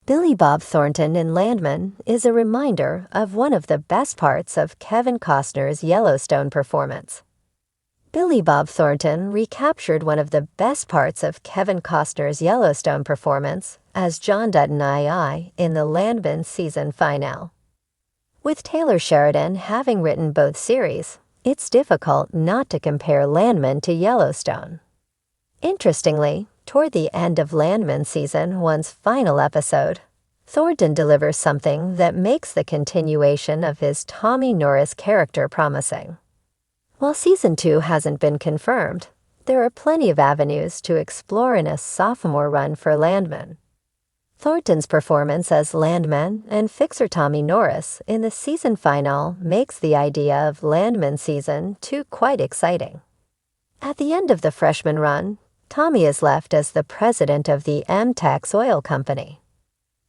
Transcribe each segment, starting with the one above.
Billy Bob Thornton in Landman is a reminder of one of the best parts of Kevin Costner's Yellowstone performance. Billy Bob Thornton recaptured one of the best parts of Kevin Costner's Yellowstone performance as John Dutton II in the Landman season finale. With Taylor Sheridan having written both series, it's difficult not to compare Landman to Yellowstone. Interestingly, toward the end of Landman Season 1's final episode, Thornton delivers something that makes the continuation of his Tommy Norris character promising. While Season 2 hasn't been confirmed, there are plenty of avenues to explore in a sophomore run for Landman. Thornton's performance as Landman and fixer Tommy Norris in the season finale makes the idea of Landman Season 2 quite exciting. At the end of the freshman run, Tommy is left as the president of the Tex Oil Company.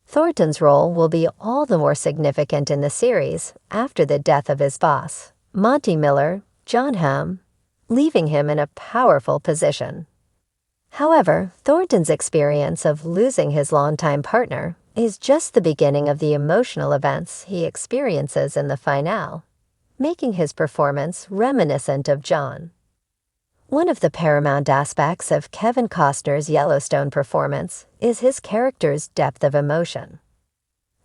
Thornton's role will be all the more significant in the series after the death of his boss, Monty Miller, John Hamm, leaving him in a powerful position. However, Thornton's experience of losing his longtime partner is just the beginning of the emotional events he experiences in the finale, making his performance reminiscent of John. One of the paramount aspects of Kevin Costner's Yellowstone performance is his character's depth of emotion.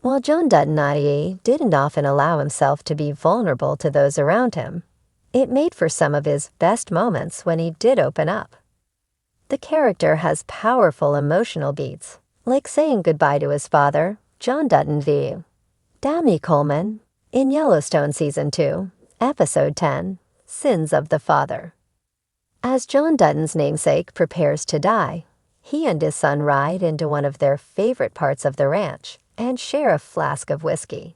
While John Dutton IE didn't often allow himself to be vulnerable to those around him, it made for some of his best moments when he did open up. The character has powerful emotional beats, like saying goodbye to his father, John Dutton v. Dabney Coleman, in Yellowstone Season 2, Episode 10, Sins of the Father. As John Dutton's namesake prepares to die, he and his son ride into one of their favorite parts of the ranch and share a flask of whiskey.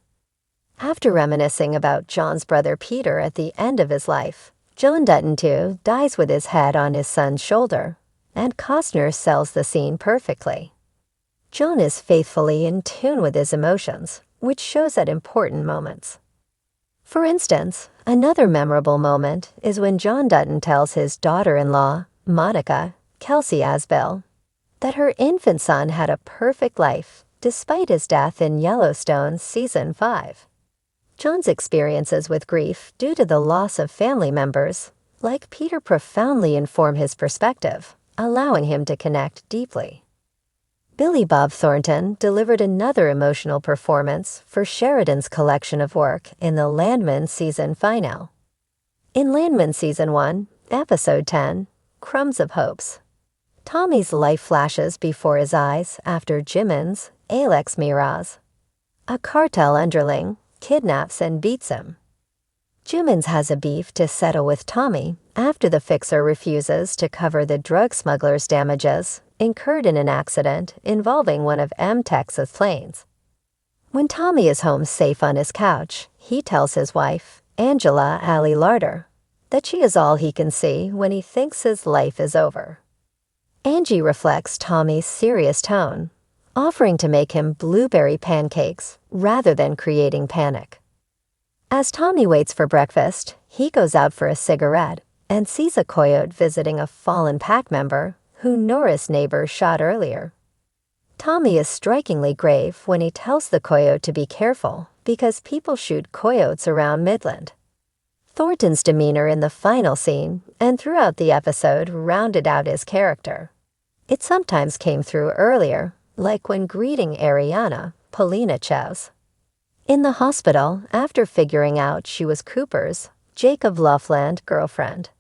After reminiscing about John's brother Peter at the end of his life, John Dutton too dies with his head on his son's shoulder, and Costner sells the scene perfectly. John is faithfully in tune with his emotions, which shows at important moments. For instance, another memorable moment is when John Dutton tells his daughter-in-law, Monica, Kelsey Asbell, that her infant son had a perfect life despite his death in Yellowstone Season 5. John's experiences with grief due to the loss of family members, like Peter, profoundly inform his perspective, allowing him to connect deeply. Billy Bob Thornton delivered another emotional performance for Sheridan's collection of work in the Landman season finale. In Landman Season 1, Episode 10, Crumbs of Hopes, Tommy's life flashes before his eyes after Jimin's, Alex Miraz, a cartel underling, kidnaps and beats him. Jimin's has a beef to settle with Tommy after the fixer refuses to cover the drug smuggler's damages incurred in an accident involving one of Tex's planes. When Tommy is home safe on his couch, he tells his wife, Angela Ali Larder, that she is all he can see when he thinks his life is over. Angie reflects Tommy's serious tone, offering to make him blueberry pancakes rather than creating panic. As Tommy waits for breakfast, he goes out for a cigarette and sees a coyote visiting a fallen pack member who Norris' neighbor shot earlier. Tommy is strikingly grave when he tells the coyote to be careful because people shoot coyotes around Midland. Thornton's demeanor in the final scene and throughout the episode rounded out his character. It sometimes came through earlier, like when greeting Ariana, Polina Chev's. In the hospital, after figuring out she was Cooper's, Jacob Loveland girlfriend.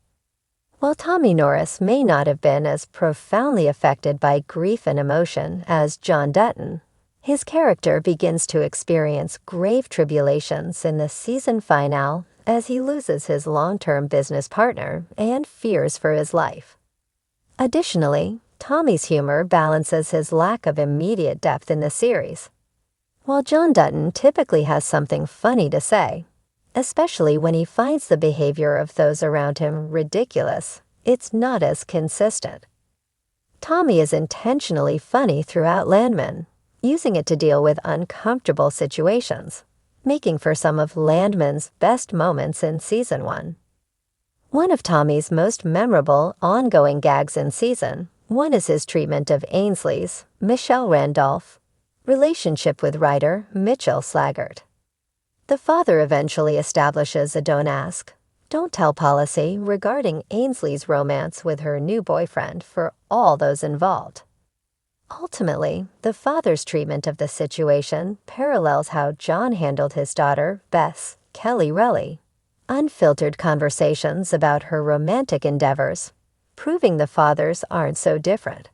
While Tommy Norris may not have been as profoundly affected by grief and emotion as John Dutton, his character begins to experience grave tribulations in the season finale as he loses his long-term business partner and fears for his life. Additionally, Tommy's humor balances his lack of immediate depth in the series. While John Dutton typically has something funny to say, especially when he finds the behavior of those around him ridiculous, it's not as consistent. Tommy is intentionally funny throughout Landman, using it to deal with uncomfortable situations, making for some of Landman's best moments in Season 1. One of Tommy's most memorable ongoing gags in Season 1 is his treatment of Ainsley's, Michelle Randolph, Relationship with writer Mitchell Slaggart. The father eventually establishes a don't ask, don't tell policy regarding Ainsley's romance with her new boyfriend for all those involved. Ultimately, the father's treatment of the situation parallels how John handled his daughter, Bess Kelly Relly. Unfiltered conversations about her romantic endeavors, proving the fathers aren't so different.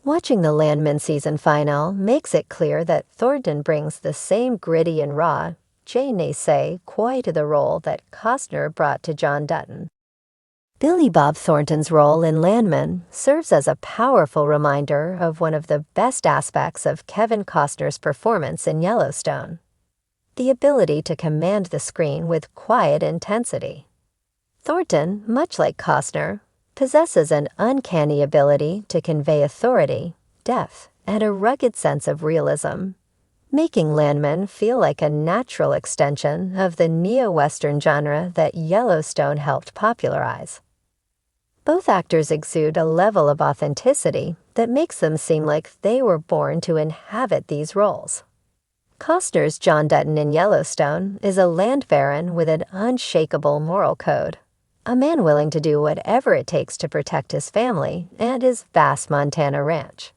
Watching the Landman season finale makes it clear that Thornton brings the same gritty and raw, je ne sais quoi to the role that Costner brought to John Dutton. Billy Bob Thornton's role in Landman serves as a powerful reminder of one of the best aspects of Kevin Costner's performance in Yellowstone: the ability to command the screen with quiet intensity. Thornton, much like Costner, possesses an uncanny ability to convey authority, depth, and a rugged sense of realism, making Landman feel like a natural extension of the neo-Western genre that Yellowstone helped popularize. Both actors exude a level of authenticity that makes them seem like they were born to inhabit these roles. Costner's John Dutton in Yellowstone is a land baron with an unshakable moral code, a man willing to do whatever it takes to protect his family and his vast Montana ranch.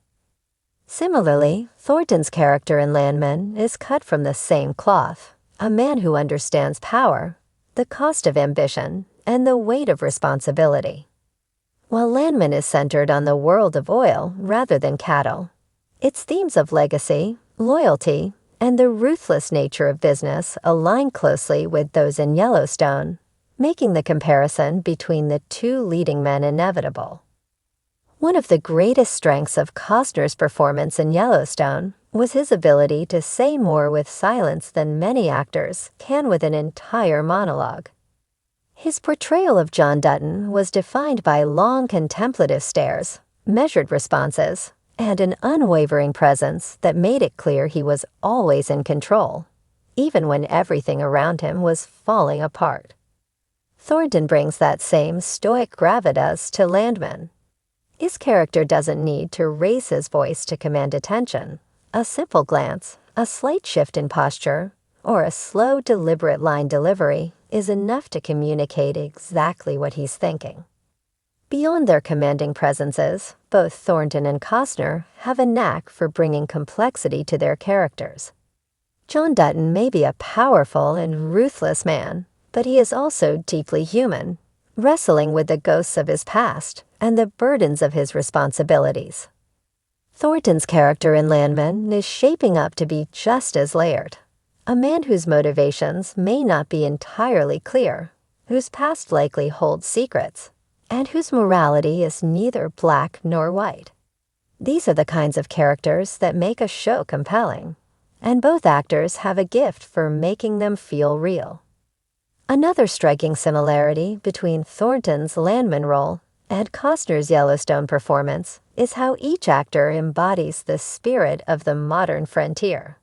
Similarly, Thornton's character in Landman is cut from the same cloth, a man who understands power, the cost of ambition, and the weight of responsibility. While Landman is centered on the world of oil rather than cattle, its themes of legacy, loyalty, and the ruthless nature of business align closely with those in Yellowstone, making the comparison between the two leading men inevitable. One of the greatest strengths of Costner's performance in Yellowstone was his ability to say more with silence than many actors can with an entire monologue. His portrayal of John Dutton was defined by long contemplative stares, measured responses, and an unwavering presence that made it clear he was always in control, even when everything around him was falling apart. Thornton brings that same stoic gravitas to Landman. His character doesn't need to raise his voice to command attention. A simple glance, a slight shift in posture, or a slow, deliberate line delivery is enough to communicate exactly what he's thinking. Beyond their commanding presences, both Thornton and Costner have a knack for bringing complexity to their characters. John Dutton may be a powerful and ruthless man, but he is also deeply human, wrestling with the ghosts of his past and the burdens of his responsibilities. Thornton's character in Landman is shaping up to be just as layered. A man whose motivations may not be entirely clear, whose past likely holds secrets, and whose morality is neither black nor white. These are the kinds of characters that make a show compelling, and both actors have a gift for making them feel real. Another striking similarity between Thornton's Landman role and Costner's Yellowstone performance is how each actor embodies the spirit of the modern frontier.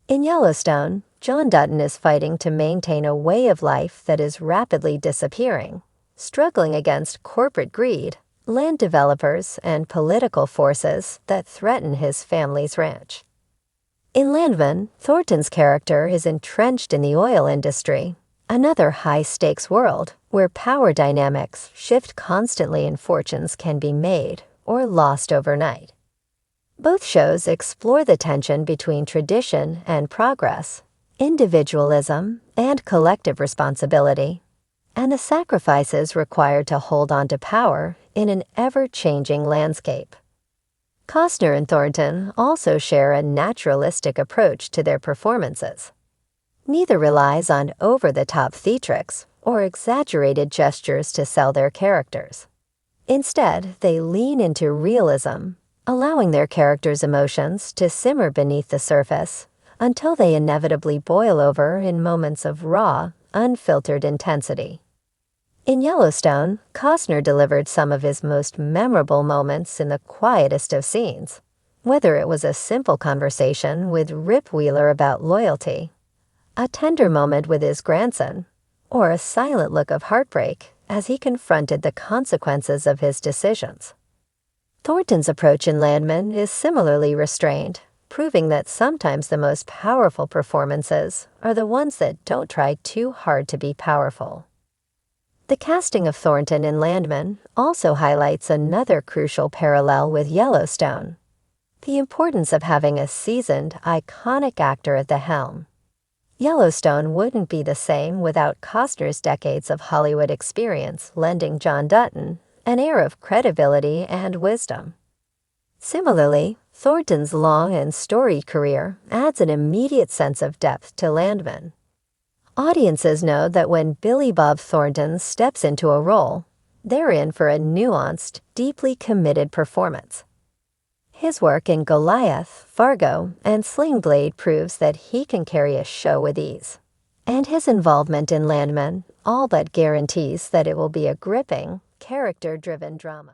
In Yellowstone, John Dutton is fighting to maintain a way of life that is rapidly disappearing, struggling against corporate greed, land developers, and political forces that threaten his family's ranch. In Landman, Thornton's character is entrenched in the oil industry, another high-stakes world where power dynamics shift constantly and fortunes can be made or lost overnight. Both shows explore the tension between tradition and progress, individualism and collective responsibility, and the sacrifices required to hold on to power in an ever-changing landscape. Costner and Thornton also share a naturalistic approach to their performances. Neither relies on over-the-top theatrics or exaggerated gestures to sell their characters. Instead, they lean into realism, allowing their characters' emotions to simmer beneath the surface until they inevitably boil over in moments of raw, unfiltered intensity. In Yellowstone, Costner delivered some of his most memorable moments in the quietest of scenes, whether it was a simple conversation with Rip Wheeler about loyalty, a tender moment with his grandson, or a silent look of heartbreak as he confronted the consequences of his decisions. Thornton's approach in Landman is similarly restrained, proving that sometimes the most powerful performances are the ones that don't try too hard to be powerful. The casting of Thornton in Landman also highlights another crucial parallel with Yellowstone: the importance of having a seasoned, iconic actor at the helm. Yellowstone wouldn't be the same without Costner's decades of Hollywood experience lending John Dutton an air of credibility and wisdom. Similarly, Thornton's long and storied career adds an immediate sense of depth to Landman. Audiences know that when Billy Bob Thornton steps into a role, they're in for a nuanced, deeply committed performance. His work in Goliath, Fargo, and Sling Blade proves that he can carry a show with ease. And his involvement in Landman all but guarantees that it will be a gripping, character-driven drama.